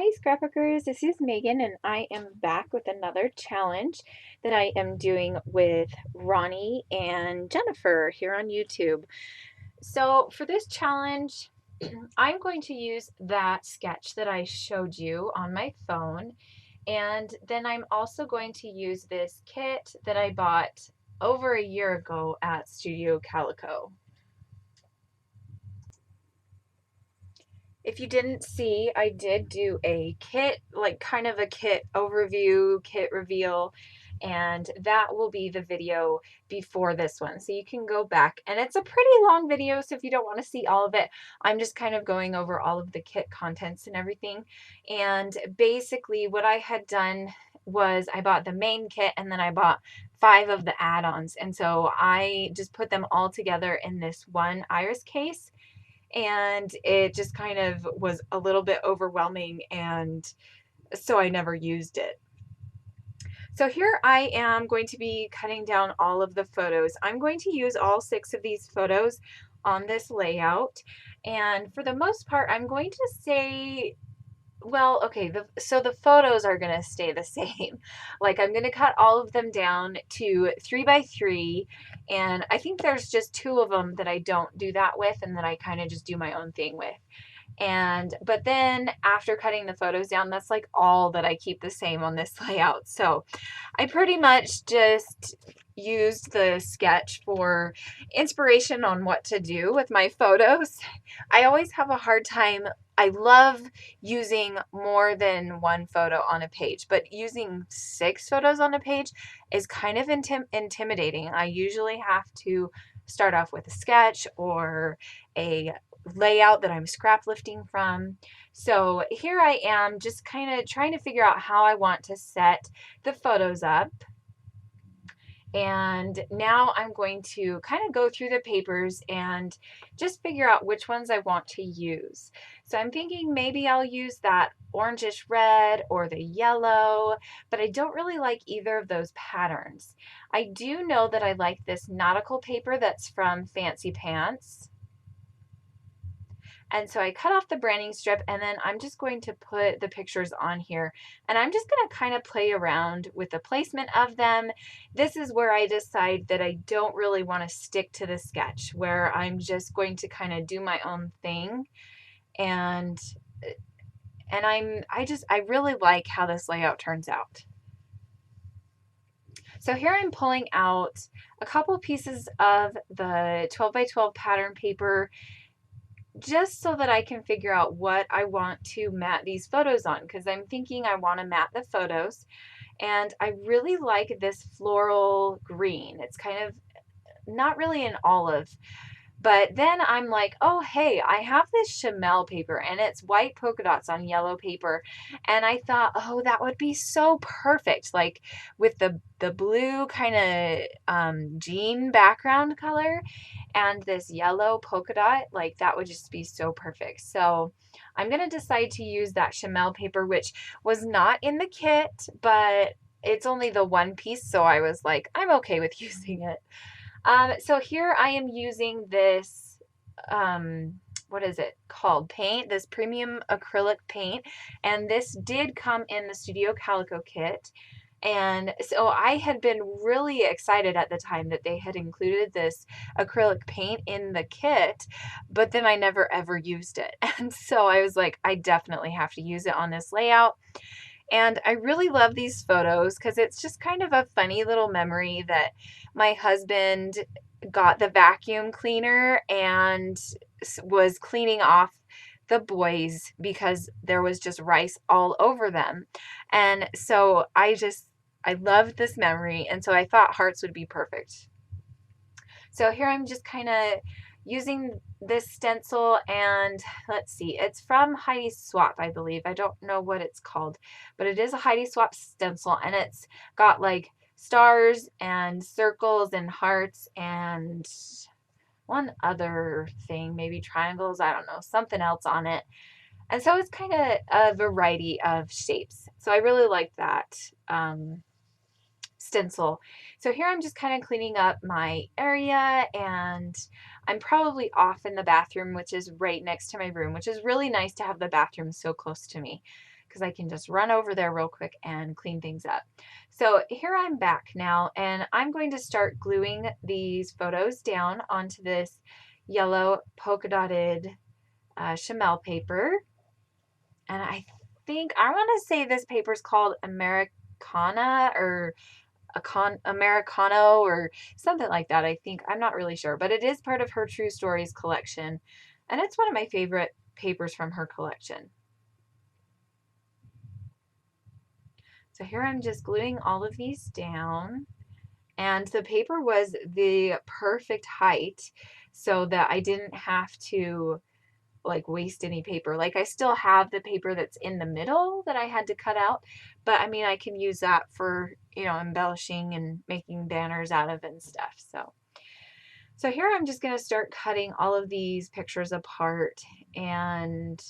Hi, Scrapbookers. This is Megan, and I am back with another challenge that I am doing with Ronnie and Jennifer here on YouTube. So, for this challenge, I'm going to use that sketch that I showed you on my phone, and then I'm also going to use this kit that I bought over a year ago at Studio Calico. If you didn't see, I did do a kit, like kind of a kit overview, kit reveal, and that will be the video before this one. So you can go back, and it's a pretty long video, so if you don't want to see all of it, I'm just kind of going over all of the kit contents and everything. And basically what I had done was I bought the main kit and then I bought 5 of the add-ons. And so I just put them all together in this one iris case, and it just kind of was a little bit overwhelming, and so I never used it. So here I am going to be cutting down all of the photos. I'm going to use all 6 of these photos on this layout, and for the most part I'm going to say, well, okay, so the photos are going to stay the same. Like, I'm going to cut all of them down to 3 by 3, and I think there's just 2 of them that I don't do that with and that I kind of just do my own thing with. But then after cutting the photos down, that's like all that I keep the same on this layout. So I pretty much just used the sketch for inspiration on what to do with my photos. I always have a hard time. I love using more than one photo on a page, but using 6 photos on a page is kind of intimidating. I usually have to start off with a sketch or a layout that I'm scrap lifting from. So here I am just kind of trying to figure out how I want to set the photos up. And now I'm going to kind of go through the papers and just figure out which ones I want to use. So I'm thinking maybe I'll use that orangish red or the yellow, but I don't really like either of those patterns. I do know that I like this nautical paper that's from Fancy Pants. And so I cut off the branding strip, and then I'm just going to put the pictures on here, and I'm just going to kind of play around with the placement of them. This is where I decide that I don't really want to stick to the sketch, where I'm just going to kind of do my own thing. And I really like how this layout turns out. So here I'm pulling out a couple pieces of the 12 by 12 pattern paper, just so that I can figure out what I want to mat these photos on, because I'm thinking I want to mat the photos. And I really like this floral green. It's kind of not really an olive, but then I'm like, oh, hey, I have this Chamel paper and it's white polka dots on yellow paper. And I thought, oh, that would be so perfect. Like with the blue kind of jean background color and this yellow polka dot, like that would just be so perfect. So I'm going to decide to use that Chamel paper, which was not in the kit, but it's only the one piece. So I was like, I'm okay with using it. So here I am using this, what is it called? Paint, this premium acrylic paint. And this did come in the Studio Calico kit. And so I had been really excited at the time that they had included this acrylic paint in the kit, but then I never ever used it. And so I was like, I definitely have to use it on this layout. And I really love these photos because it's just kind of a funny little memory that my husband got the vacuum cleaner and was cleaning off the boys because there was just rice all over them. And so I loved this memory, and so I thought hearts would be perfect. So here I'm just kind of using this stencil, and let's see, it's from Heidi Swapp, I believe. I don't know what it's called, but it is a Heidi Swapp stencil, and it's got like stars and circles and hearts and one other thing, maybe triangles, I don't know, something else on it. And so it's kind of a variety of shapes. So I really like that stencil. So here I'm just kind of cleaning up my area, and I'm probably off in the bathroom, which is right next to my room, which is really nice to have the bathroom so close to me. because I can just run over there real quick and clean things up. So here I'm back now, and I'm going to start gluing these photos down onto this yellow polka dotted Chamel paper. And I think, I want to say this paper is called Americana or Americano or something like that, I think. I'm not really sure, but it is part of her True Stories collection. And it's one of my favorite papers from her collection. So here I'm just gluing all of these down. And the paper was the perfect height so that I didn't have to like waste any paper. Like I still have the paper that's in the middle that I had to cut out, but I mean, I can use that for, you know, embellishing and making banners out of and stuff. So here I'm just going to start cutting all of these pictures apart, and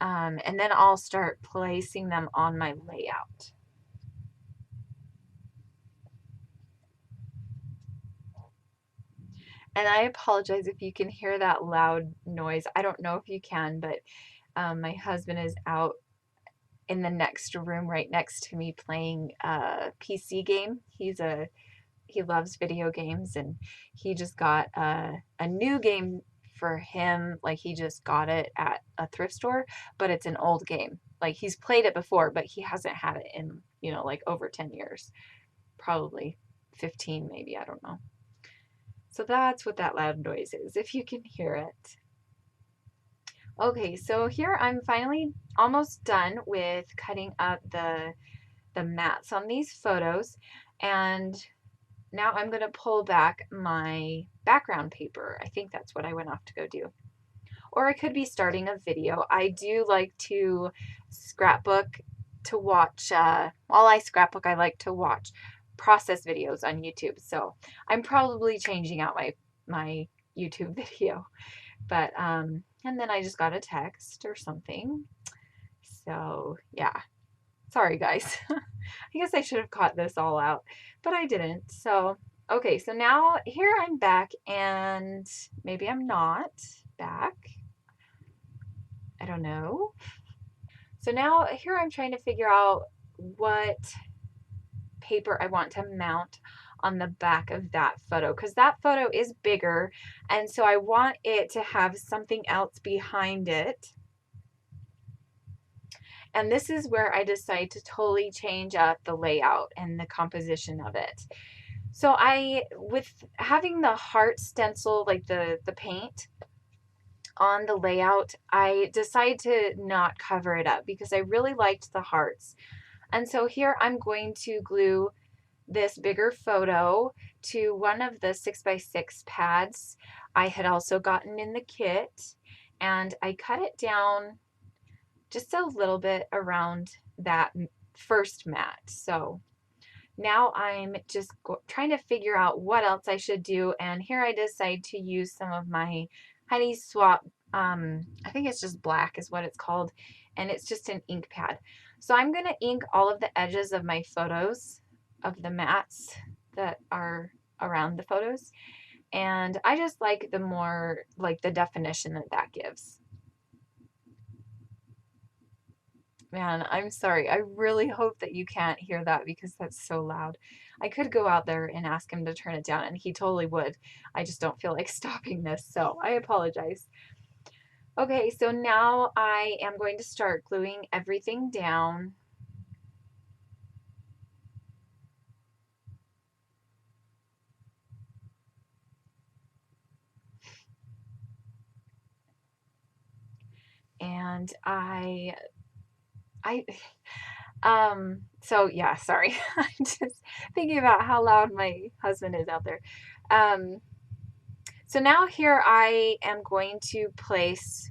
then I'll start placing them on my layout. And I apologize if you can hear that loud noise. I don't know if you can, but my husband is out in the next room right next to me playing a PC game. He loves video games, and he just got a new game for him. Like he just got it at a thrift store, but it's an old game. Like he's played it before, but he hasn't had it in, you know, like over 10 years, probably 15 maybe, I don't know. So that's what that loud noise is, if you can hear it. Okay, so here I'm finally almost done with cutting up the mats on these photos, and now I'm going to pull back my background paper. I think that's what I went off to go do. Or I could be starting a video. I do like to scrapbook to watch, while I scrapbook, I like to watch process videos on YouTube. So I'm probably changing out my YouTube video. But, and then I just got a text or something. So yeah, sorry guys. I guess I should have caught this all out, but I didn't. So, okay, so now here I'm back, and maybe I'm not back. I don't know. So now here I'm trying to figure out what paper I want to mount on the back of that photo, because that photo is bigger, and so I want it to have something else behind it. And this is where I decide to totally change up the layout and the composition of it. So with having the heart stencil, like the paint on the layout, I decided to not cover it up because I really liked the hearts. And so here I'm going to glue this bigger photo to one of the 6x6 pads I had also gotten in the kit, and I cut it down just a little bit around that first mat. So now I'm just trying to figure out what else I should do, and here I decide to use some of my Honey Swap, I think it's just black is what it's called, and it's just an ink pad. So I'm going to ink all of the edges of my photos of the mats that are around the photos, and I just like the more, like the definition that that gives. Man, I'm sorry. I really hope that you can't hear that because that's so loud. I could go out there and ask him to turn it down, and he totally would. I just don't feel like stopping this, so I apologize. Okay, so now I am going to start gluing everything down. And so yeah, sorry. I'm just thinking about how loud my husband is out there. So now here I am going to place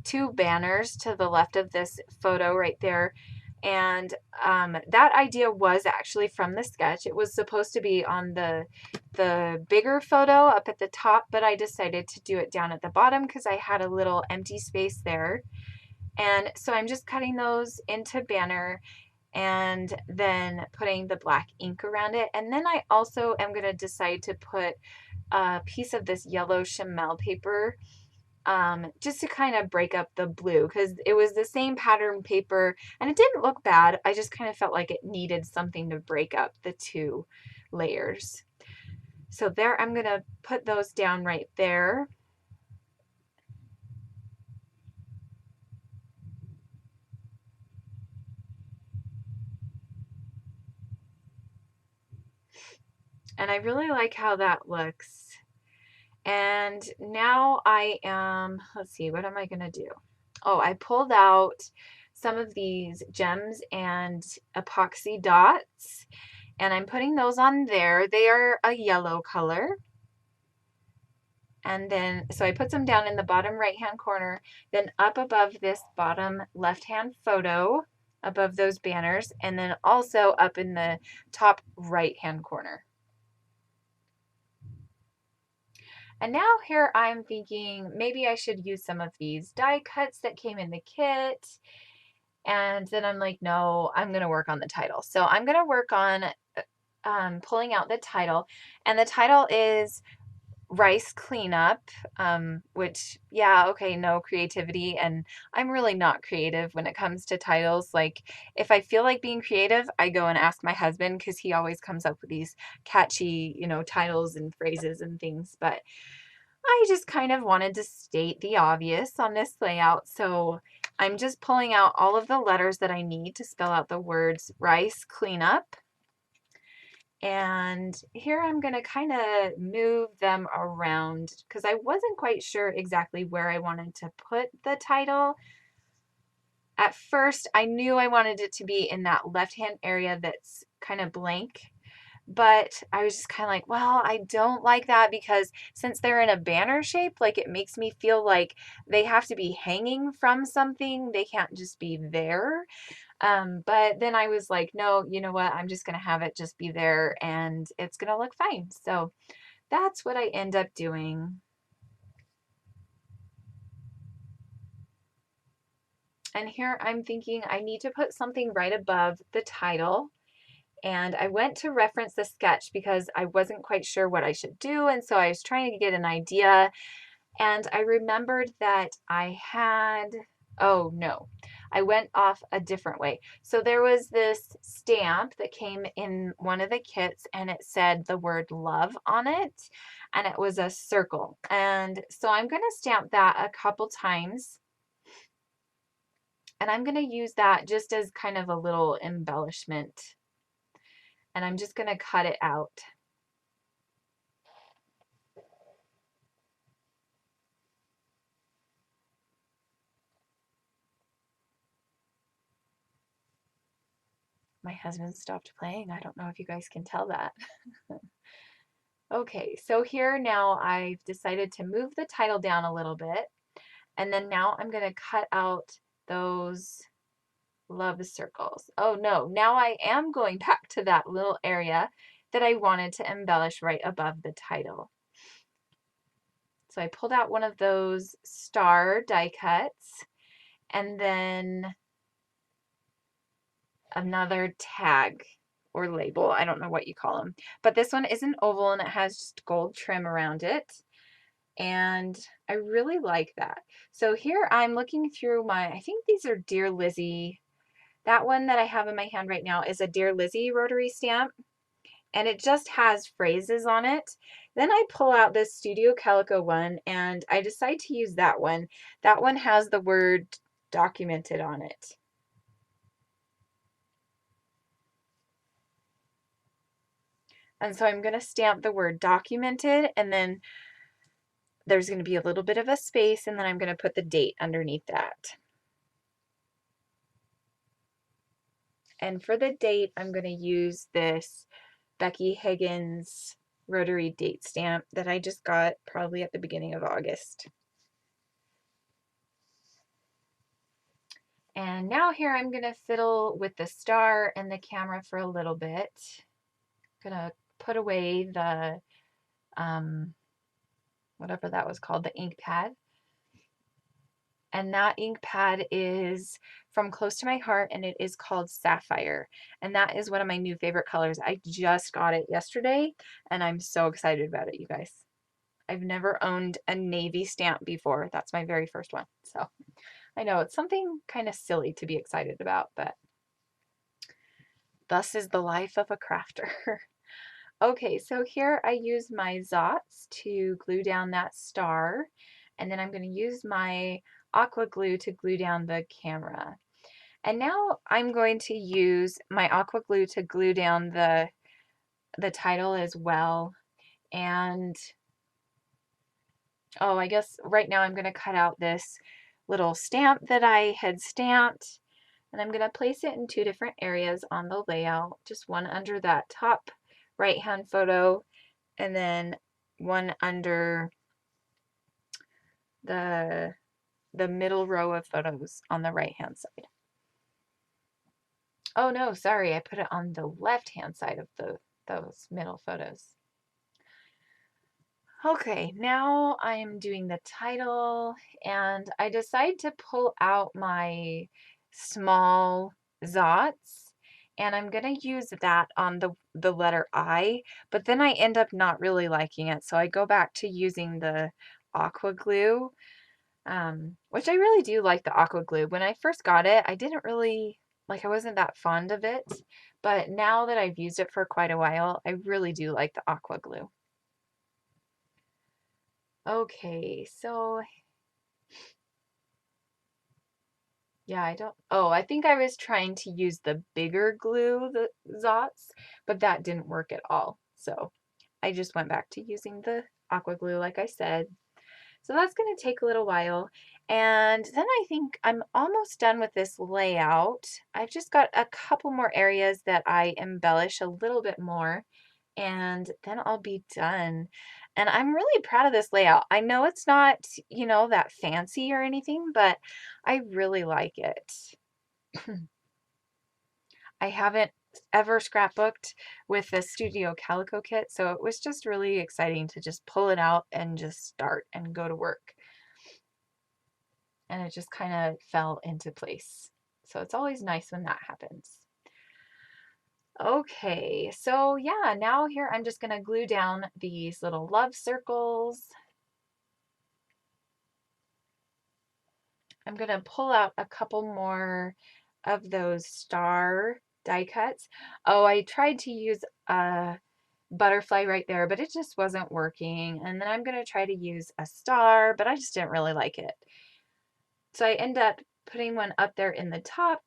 two banners to the left of this photo right there. And that idea was actually from the sketch. It was supposed to be on the bigger photo up at the top, but I decided to do it down at the bottom because I had a little empty space there. And so I'm just cutting those into banner and then putting the black ink around it. And then I also am going to decide to put a piece of this yellow Chamel paper just to kind of break up the blue because it was the same pattern paper and it didn't look bad. I just kind of felt like it needed something to break up the two layers. So there, I'm going to put those down right there. And I really like how that looks. And now I am, let's see, what am I going to do? Oh, I pulled out some of these gems and epoxy dots, and I'm putting those on there. They are a yellow color. And then, so I put some down in the bottom right-hand corner, then up above this bottom left-hand photo, above those banners, and then also up in the top right-hand corner. And now here I'm thinking maybe I should use some of these die cuts that came in the kit. And then I'm like, no, I'm going to work on the title. So I'm going to work on pulling out the title. And the title is Rice Cleanup, which, yeah, okay, no creativity. And I'm really not creative when it comes to titles. Like, if I feel like being creative, I go and ask my husband because he always comes up with these catchy, titles and phrases and things. But I just kind of wanted to state the obvious on this layout. So I'm just pulling out all of the letters that I need to spell out the words rice cleanup. And here I'm going to kind of move them around because I wasn't quite sure exactly where I wanted to put the title. At first, I knew I wanted it to be in that left-hand area that's kind of blank, but I was just kind of like, well, I don't like that because since they're in a banner shape, like it makes me feel like they have to be hanging from something. They can't just be there. But then I was like, no, you know what? I'm just going to have it just be there and it's going to look fine. So that's what I end up doing. And here I'm thinking I need to put something right above the title. And I went to reference the sketch because I wasn't quite sure what I should do. And so I was trying to get an idea. And I remembered that I had, oh no, I went off a different way. So there was this stamp that came in one of the kits and it said the word love on it. And it was a circle. And so I'm going to stamp that a couple times. And I'm going to use that just as kind of a little embellishment. And I'm just going to cut it out. My husband stopped playing. I don't know if you guys can tell that. Okay, so here now I've decided to move the title down a little bit. And then now I'm going to cut out those love circles. Oh no, now I am going back to that little area that I wanted to embellish right above the title. So I pulled out one of those star die cuts and then another tag or label. I don't know what you call them. But this one is an oval and it has just gold trim around it. And I really like that. So here I'm looking through I think these are Dear Lizzie. That one that I have in my hand right now is a Dear Lizzie rotary stamp. And it just has phrases on it. Then I pull out this Studio Calico one and I decide to use that one. That one has the word documented on it. And so I'm going to stamp the word documented and then there's going to be a little bit of a space and then I'm going to put the date underneath that. And for the date, I'm going to use this Becky Higgins rotary date stamp that I just got probably at the beginning of August. And now here I'm going to fiddle with the star and the camera for a little bit. I'm going to put away the, whatever that was called, the ink pad. And that ink pad is from Close to My Heart and it is called Sapphire. And that is one of my new favorite colors. I just got it yesterday and I'm so excited about it, you guys. I've never owned a navy stamp before. That's my very first one. So I know it's something kind of silly to be excited about, but thus is the life of a crafter. Okay, so here I use my Zots to glue down that star, and then I'm going to use my aqua glue to glue down the camera. And now I'm going to use my aqua glue to glue down the title as well. And oh, I guess right now I'm going to cut out this little stamp that I had stamped, and I'm going to place it in two different areas on the layout, just one under that top right hand photo and then one under the middle row of photos on the right hand side. Oh no, sorry, I put it on the left hand side of those middle photos. Okay, now I'm doing the title, and I decide to pull out my small Zots, and I'm going to use that on the letter I, but then I end up not really liking it, so I go back to using the aqua glue, which I really do like the aqua glue. When I first got it, I didn't really, I wasn't that fond of it, but now that I've used it for quite a while, I really do like the aqua glue. Okay, so yeah, I think I was trying to use the bigger glue, the Zots, but that didn't work at all. So I just went back to using the aqua glue, like I said. So that's going to take a little while. And then I think I'm almost done with this layout. I've just got a couple more areas that I embellish a little bit more, and then I'll be done. And I'm really proud of this layout. I know it's not, that fancy or anything, but I really like it. I haven't ever scrapbooked with the Studio Calico kit, so it was just really exciting to just pull it out and just start and go to work. And it just kind of fell into place. So it's always nice when that happens. Okay, so yeah, now here I'm just going to glue down these little love circles. I'm going to pull out a couple more of those star die cuts. Oh, I tried to use a butterfly right there, but it just wasn't working. And then I'm going to try to use a star, but I just didn't really like it. So I end up putting one up there in the top,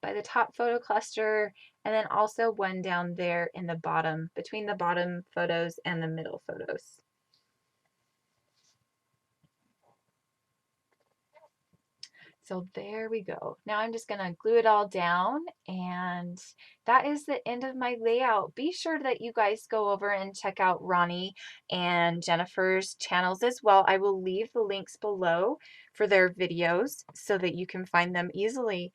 by the top photo cluster, and then also one down there in the bottom, between the bottom photos and the middle photos. So there we go. Now I'm just going to glue it all down, and that is the end of my layout. Be sure that you guys go over and check out Roni and Jennifer's channels as well. I will leave the links below for their videos so that you can find them easily.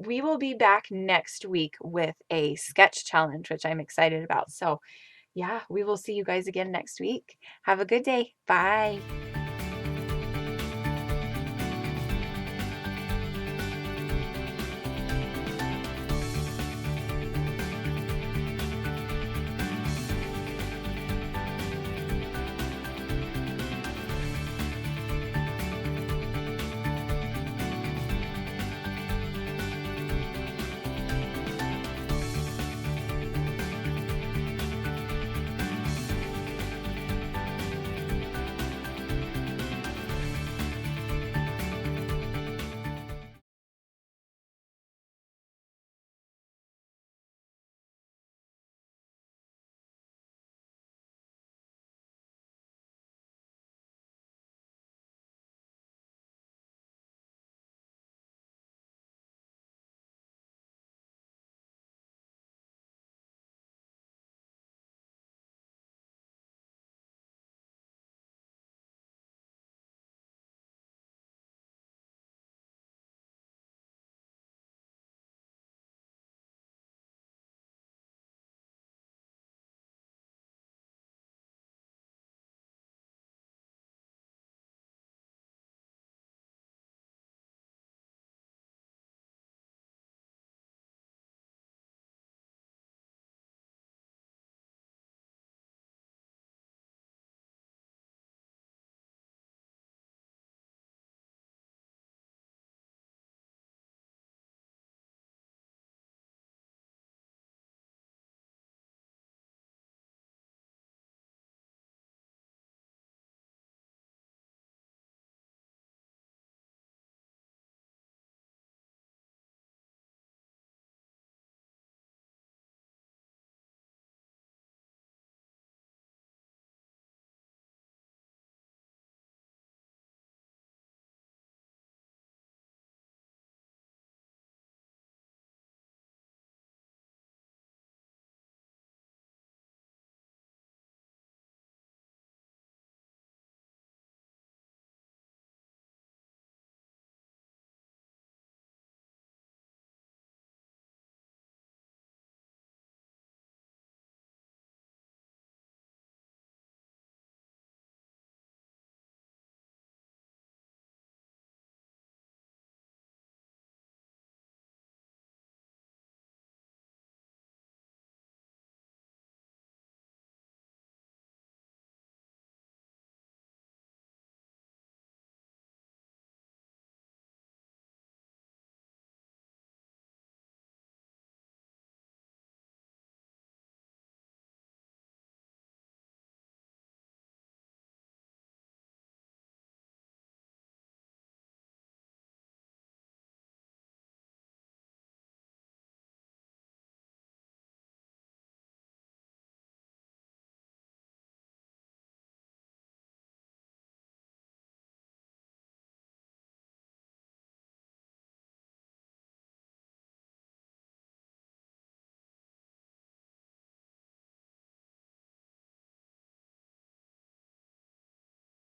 We will be back next week with a sketch challenge, which I'm excited about. So yeah, we will see you guys again next week. Have a good day. Bye.